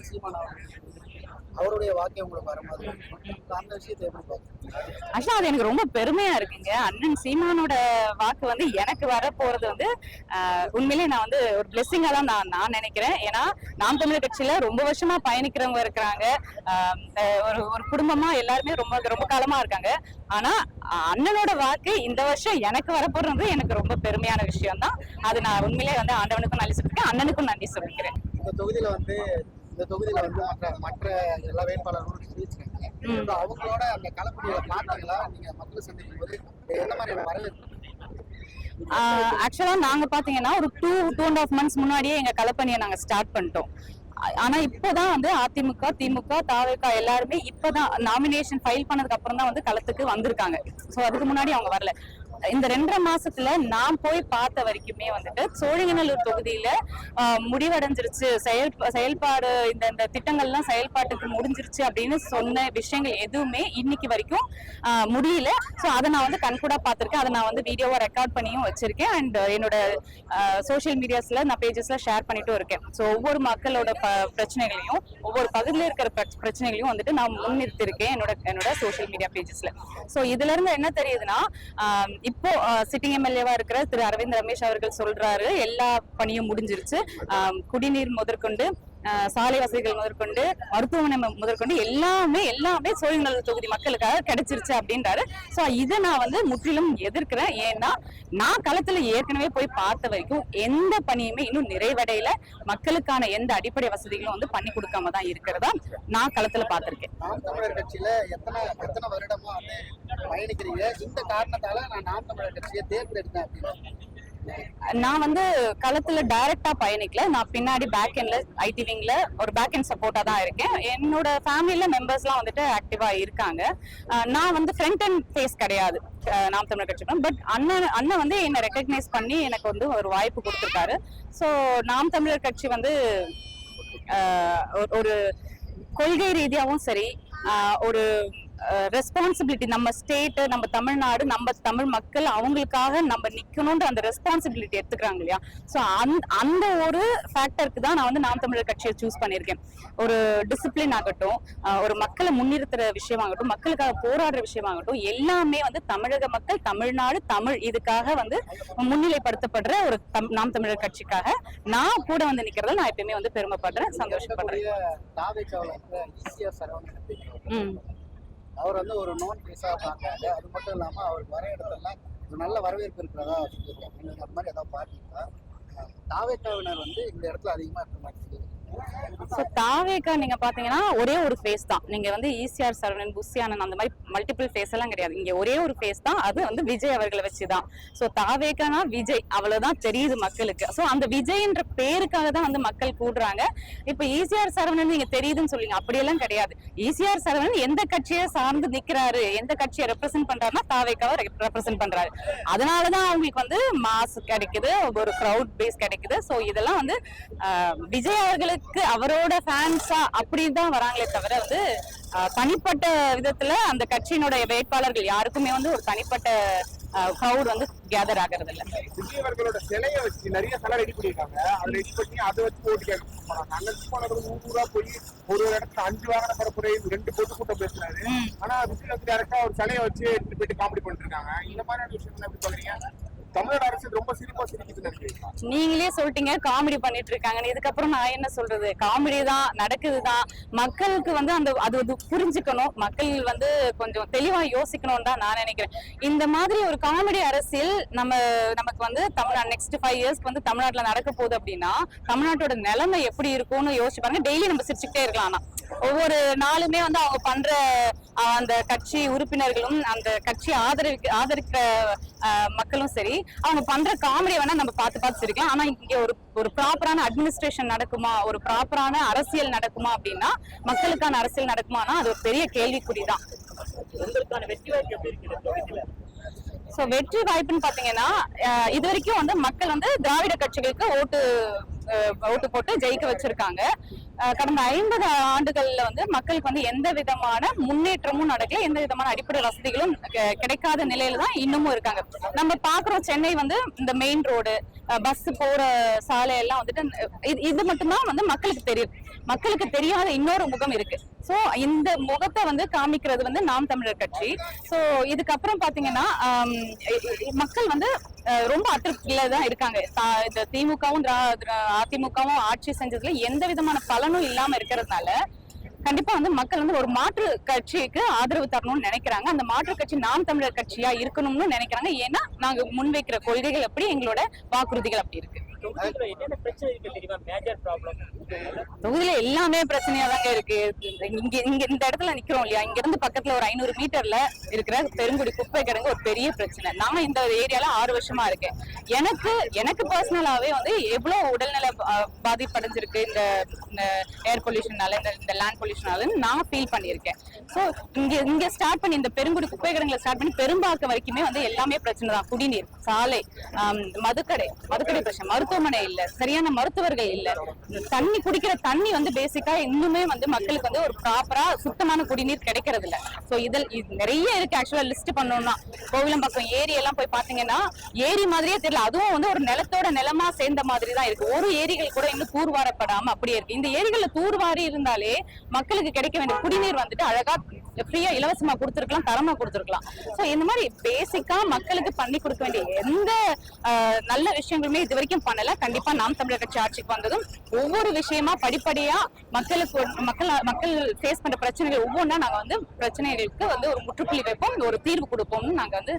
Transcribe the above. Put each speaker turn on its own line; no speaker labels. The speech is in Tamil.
அண்ணன் சீமான் அவருடைய வாக்கை உங்களுக்கு வர மாதிரி அந்த விஷயத்தை எப்படி பாக்குறீங்க?
ஆக்சுவலா அது எனக்கு ரொம்ப பெருமையா இருக்குங்க. அண்ணன் சீமானோட வாக்கு வந்து எனக்கு வர போறது வந்து உண்மையிலேயே நான் வந்து ஒரு பிளெஸிங்கா தான் நான் நினைக்கிறேன். ஏன்னா நாம் தமிழர் கட்சியில ரொம்ப வருஷமா பயணிக்கிறவங்க இருக்கிறாங்க. ஒரு ஒரு குடும்பமா எல்லாருமே ரொம்ப ரொம்ப காலமா இருக்காங்க. ஆனா அண்ணனோட வாக்கு இந்த வருஷம் எனக்கு வரப்போறது எனக்கு ரொம்ப பெருமையான விஷயம் தான். அது நான் உண்மையிலேயே வந்து ஆண்டவனுக்கும் நன்றி சொல்லிருக்கேன், அண்ணனுக்கும் நன்றி சொல்லிக்கிறேன்.
இந்த தொகுதியில வந்து மற்ற எல்லா வேட்பாளர்களும் சொல்லியிருக்காங்க. அவங்களோட அந்த களப்பணியை பார்த்தீங்களா? நீங்க மக்களை சந்திக்கும் போது என்ன மாதிரியான வரவேற்பு?
ஆக்சுவலா நாங்க பாத்தீங்கன்னா ஒரு 2.5 months முன்னாடியே எங்க களப்பணியை நாங்க ஸ்டார்ட் பண்ணிட்டோம். ஆனா இப்பதான் வந்து அதிமுக, திமுக, தாவேகா எல்லாருமே இப்பதான் நாமினேஷன் ஃபைல் பண்ணதுக்கு அப்புறம் தான் வந்து களத்துக்கு வந்திருக்காங்க. சோ அதுக்கு முன்னாடி அவங்க வரல. இந்த 2.5 மாசத்துல நான் போய் பார்த்த வரைக்குமே வந்துட்டு சோழிங்கநல்லூர் தொகுதியில முடிவடைஞ்சிருச்சு, செயல்பாடு இந்த திட்டங்கள்லாம் செயல்பாட்டுக்கு முடிஞ்சிருச்சு அப்படின்னு சொன்ன விஷயங்கள் எதுவுமே இன்னைக்கு வரைக்கும் முடியல. ஸோ அதை நான் வந்து கண்கூடா பார்த்திருக்கேன். அதை நான் வந்து வீடியோவா ரெக்கார்ட் பண்ணியும் வச்சிருக்கேன். அண்ட் என்னோட சோசியல் மீடியாஸ்ல நான் பேஜஸ்ல ஷேர் பண்ணிட்டும் இருக்கேன். ஸோ ஒவ்வொரு மக்களோட பிரச்சனைகளையும் ஒவ்வொரு பகுதியில இருக்கிற பிரச்சனைகளையும் வந்துட்டு நான் முன்னிறுத்திருக்கேன் என்னோட சோசியல் மீடியா பேஜஸ்ல. ஸோ இதுல இருந்து என்ன தெரியுதுன்னா, இப்போ சிட்டிங் எம்எல்ஏவா இருக்கிற திரு அரவிந்த் ரமேஷ் அவர்கள் சொல்றாரு எல்லா பணியும் முடிஞ்சிருச்சு, குடிநீர் முதற்கொண்டு சாலை வசதிகள் முதற்கொண்டு மருத்துவமனை முதற்கொண்டு எல்லாமே சோழிங்கநல்லூர் தொகுதி மக்களுக்காக கிடைச்சிருச்சு அப்படின்றாரு. சோ இதை நான் வந்து முற்றிலும் எதிர்க்கிறேன். ஏன்னா நான் களத்துல ஏற்கனவே போய் பார்த்த வரைக்கும் எந்த பணியுமே இன்னும் நிறைவடையில, மக்களுக்கான எந்த அடிப்படை வசதிகளும் வந்து பண்ணி கொடுக்காம தான் இருக்கிறதா நான் களத்துல பார்த்திருக்கேன்.
நாம் தமிழர் கட்சியில எத்தனை வருடமா வந்து பயணிக்கிறீங்க? இந்த காரணத்தால நான் நாம் தமிழர் கட்சியை தேர்ந்தெடுத்தேன் அப்படின்னு.
நான் வந்து களத்துல டைரக்டா பயணிக்கல. நான் பின்னாடி பேக் எண்ட்ல ஐடி விங்ல ஒரு பேக் எண்ட் சப்போர்ட்டா தான் இருக்கேன். என்னோட ஃபேமிலில மெம்பர்ஸ் எல்லாம் வந்துட்டு ஆக்டிவா இருக்காங்க. நான் வந்து ஃப்ரண்ட் அண்ட் ஃபேஸ் கிடையாது நாம் தமிழர் கட்சி. பட் அண்ணன் வந்து என்னை ரெக்கக்னைஸ் பண்ணி எனக்கு வந்து ஒரு வாய்ப்பு கொடுத்திருக்காரு. ஸோ நாம் தமிழர் கட்சி வந்து ஒரு கொள்கை ரீதியாகவும் சரி, ஒரு ரெஸ்பான்சிபிலிட்டி, நம்ம ஸ்டேட், நம்ம தமிழ்நாடு, நம்ம தமிழ் மக்கள் அவங்களுக்காக நம்ம நிக்கணும்ன்ற அந்த ரெஸ்பான்சிபிலிட்டி எடுத்துக்கிறாங்க இல்லையா. ஸோ அந்த ஒரு ஃபேக்டருக்கு தான் நான் வந்து நாம் தமிழர் கட்சியை சூஸ் பண்ணியிருக்கேன். ஒரு டிசிப்ளின் ஆகட்டும், ஒரு மக்களை முன்னிறுத்துற விஷயமாகட்டும், மக்களுக்காக போராடுற விஷயமாகட்டும், எல்லாமே வந்து தமிழக மக்கள், தமிழ்நாடு, தமிழ் இதுக்காக வந்து முன்னிலைப்படுத்தப்படுற ஒரு நாம் தமிழர் கட்சிக்காக நான் கூட வந்து நிக்கிறத நான் எப்பயுமே வந்து பெருமைப்படுறேன், சந்தோஷப்படுறேன்.
அவர் வந்து ஒரு நோன் பேஸா பார்த்தாங்க. அது மட்டும் இல்லாம அவருக்கு வர இடத்துலாம் நல்ல வரவேற்பு இருக்கிறதா சொல்லியிருக்காங்க. நீங்க அந்த மாதிரி ஏதாவது பார்த்தீங்களா? தாவேக்காவினர் வந்து இந்த இடத்துல அதிகமா இருக்க மாட்டேங்குது.
தாவேக்கா நீங்க பாத்தீங்கன்னா ஒரே ஒரு ஃபேஸ் தான். நீங்க வந்து ஈசிஆர் சரவணன், புஷி ஆனந்த் அந்த மாதிரி மல்டிபிள் ஃபேஸ் எல்லாம் கிடையாது. இங்க ஒரே ஒரு ஃபேஸ் தான், அது வந்து விஜய் அவர்களை வச்சுதான். சோ தாவேக்கானா விஜய், அவ்வளவுதான் தெரியுது மக்களுக்கு. சோ அந்த விஜய்ன்ற பேருக்காக தான் வந்து மக்கள் கூடுறாங்க. இப்ப ஈசிஆர் சரவணன் நீங்க தெரியுதுன்னு சொல்லுங்க, அப்படியெல்லாம் கிடையாது. ஈசிஆர் சரவணன் எந்த கட்சியை சார்ந்து நிக்கிறாரு, எந்த கட்சியை ரெப்ரசென்ட் பண்றாருன்னா தாவேக்காவை ரெப்ரசென்ட் பண்றாரு. அதனாலதான் அவங்களுக்கு வந்து மாஸ் கிடைக்குது, ஒரு கிரௌட் பேஸ் கிடைக்குது. சோ இதெல்லாம் வந்து விஜய் அவர்களுக்கு அவரோட ஃபேன்ஸா அப்படிதான் வராங்களே தவிர வந்து தனிப்பட்ட விதத்துல அந்த கட்சியினுடைய வேட்பாளர்கள் யாருக்குமே வந்து ஒரு தனிப்பட்ட கிரௌட் வந்து கேதர் ஆகிறது இல்ல.
விஜய் அவர்களோட சிலையை வச்சு நிறைய சிலை ரெடி பண்ணிருக்காங்க. அதை ரெடி பண்ணி அதை வச்சு போட்டு கேட்க போறாங்க. அங்க போனவர்கள் 100 ரூபா போய் ஒரு இடத்துல 5 வாகன பரப்புரை 2 பொதுக்கூட்டம் பேசுறாரு. ஆனா விஜய் வந்து டேரக்டா ஒரு சிலையை வச்சு எடுத்துட்டு போயிட்டு காமெடி பண்ணிட்டு இருக்காங்க. இந்த மாதிரியான விஷயங்கள் எப்படி பாக்குறீங்க? தமிழக அரசு ரொம்ப சிரிப்பா சிரிக்குது.
நீங்களே சொல்லிட்டீங்க காமெடி பண்ணிட்டு இருக்காங்கன்னு. இதுக்கப்புறம் நான் என்ன சொல்றது? காமெடி தான் நடக்குதுதான். மக்களுக்கு வந்து அது புரிஞ்சுக்கணும், மக்கள் வந்து கொஞ்சம் தெளிவா யோசிக்கணும்னு தான் நான் நினைக்கிறேன். இந்த மாதிரி ஒரு காமெடி அரசியல் நமக்கு வந்து நெக்ஸ்ட் 5 இயர்ஸ்க்கு வந்து தமிழ்நாட்டுல நடக்க போகுது அப்படின்னா தமிழ்நாட்டோட நிலைமை எப்படி இருக்கும்னு யோசிச்சு பாருங்க. டெய்லி நம்ம சிரிச்சுக்கிட்டே இருக்கலாம். ஆனா ஒவ்வொரு நாளுமே வந்து அவங்க பண்ற அந்த கட்சி உறுப்பினர்களும் அந்த கட்சி ஆதரிக்கிற மக்களும் சரி, அவங்க பண்ற காமெடி வேணா நம்ம பார்த்து சிரிக்கலாம். ஆனா இங்க ஒரு ப்ராப்பரான அட்மினிஸ்ட்ரேஷன் நடக்குமா, ஒரு ப்ராப்பரான அரசியல் நடக்குமா அப்படின்னா, மக்களுக்கான அரசியல் நடக்குமானா அது ஒரு பெரிய கேள்விக்குறிதான். வெற்றி வாய்ப்புன்னு பாத்தீங்கன்னா இது வரைக்கும் வந்து மக்கள் வந்து திராவிட கட்சிகளுக்கு ஓட்டு ஓட்டு போட்டு ஜெயிக்க வச்சிருக்காங்க. கடந்த 50 ஆண்டுகள்ல வந்து மக்களுக்கு வந்து எந்த விதமான முன்னேற்றமும் நடக்கல, எந்த விதமான அடிப்படை வசதிகளும் கிடைக்காத நிலையில தான் இன்னமும் இருக்காங்க. நம்ம பாக்குறோம் சென்னை வந்து இந்த மெயின் ரோடு, பஸ் போற சாலை எல்லாம் வந்துட்டு இது மட்டும்தான் வந்து மக்களுக்கு தெரியும். மக்களுக்கு தெரியாத இன்னொரு முகம் இருக்கு. சோ இந்த முகத்தை வந்து காமிக்கிறது வந்து நாம் தமிழர் கட்சி. சோ இதுக்கப்புறம் பாத்தீங்கன்னா மக்கள் வந்து ரொம்ப அதிருப்தியில தான் இருக்காங்க. இந்த திமுகவும் அதிமுகவும் ஆட்சி செஞ்சதுல எந்த விதமான பலனும் இல்லாம இருக்கிறதுனால கண்டிப்பா வந்து மக்கள் வந்து ஒரு மாற்று கட்சிக்கு ஆதரவு தரணும்னு நினைக்கிறாங்க. அந்த மாற்று கட்சி நாம் தமிழர் கட்சியா இருக்கணும்னு நினைக்கிறாங்க. ஏன்னா நாங்க முன்வைக்கிற கொள்கைகள் எப்படி, எங்களோட வாக்குறுதிகள் அப்படி இருக்கு. தொகுதியில எல்லாமே பிரச்சனையா தாங்க இருக்கு. இங்க இந்த இடத்துல நிக்கிறோம் இல்லையா, இங்க இருந்து பக்கத்துல ஒரு 500 மீட்டர்ல இருக்கிற பெருங்குடி குப்பை கிடங்கு ஒரு பெரிய பிரச்சனை. நான் இந்த ஏரியால 6 வருஷமா இருக்கேன். எனக்கு பர்சனலாவே வந்து எவ்வளவு உடல்நல பாதிப்படைஞ்சிருக்கு இந்த ஏர் பொல்யூஷனால, இந்த லேண்ட் பொல்யூஷனால நான் ஃபீல் பண்ணியிருக்கேன். சோ இங்க ஸ்டார்ட் பண்ணி இந்த பெருங்குடி குப்பை கிடங்குல ஸ்டார்ட் பண்ணி பெரும்பாக்கம் வரைக்குமே வந்து எல்லாமே பிரச்சனை தான். குடிநீர், சாலை, மதுக்கடை பிரச்சனை, மருத்துவமனை இல்ல, சரியான மருத்துவர்கள் இல்ல, தண்ணி குடிக்கிற தண்ணி வந்து பேசிக்கா இன்னுமே வந்து மக்களுக்கு வந்து ஒரு ப்ராப்பரா சுத்தமான குடிநீர் கிடைக்கிறது இல்ல. சோ இதில் நிறைய இருக்கு. ஆக்சுவலா லிஸ்ட் பண்ணோம்னா கோவிலம்பாக்கம் ஏரி எல்லாம் போய் பாத்தீங்கன்னா ஏரி மாதிரியே தெரியல. அதுவும் வந்து ஒரு நிலத்தோட நிலமா சேர்ந்த மாதிரி தான் இருக்கு. ஒரு ஏரிகள் கூட இன்னும் தூர்வாரப்படாம அப்படியே இருக்கு. இந்த ஏரிகள்ல தூர்வாரி இருந்தாலே மக்களுக்கு கிடைக்க வேண்டிய குடிநீர் வந்துட்டு அழகா ஃப்ரீயா இலவசமா கொடுத்துருக்கலாம், தரமா கொடுத்துருக்கலாம். சோ இந்த மாதிரி பேசிக்கா மக்களுக்கு பண்ணி கொடுக்க வேண்டிய எந்த நல்ல விஷயங்களுமே இது வரைக்கும் பண்ணல. கண்டிப்பா நாம் தமிழர் கட்சி ஆட்சிக்கு வந்ததும் ஒவ்வொரு விஷயமா படிப்படியா மக்கள் ஃபேஸ் பண்ற பிரச்சனைகள் ஒவ்வொன்றா நாங்க வந்து பிரச்சனைகளுக்கு வந்து ஒரு முற்றுப்புள்ளி வைப்போம், ஒரு தீர்வு கொடுப்போம்னு நாங்க வந்து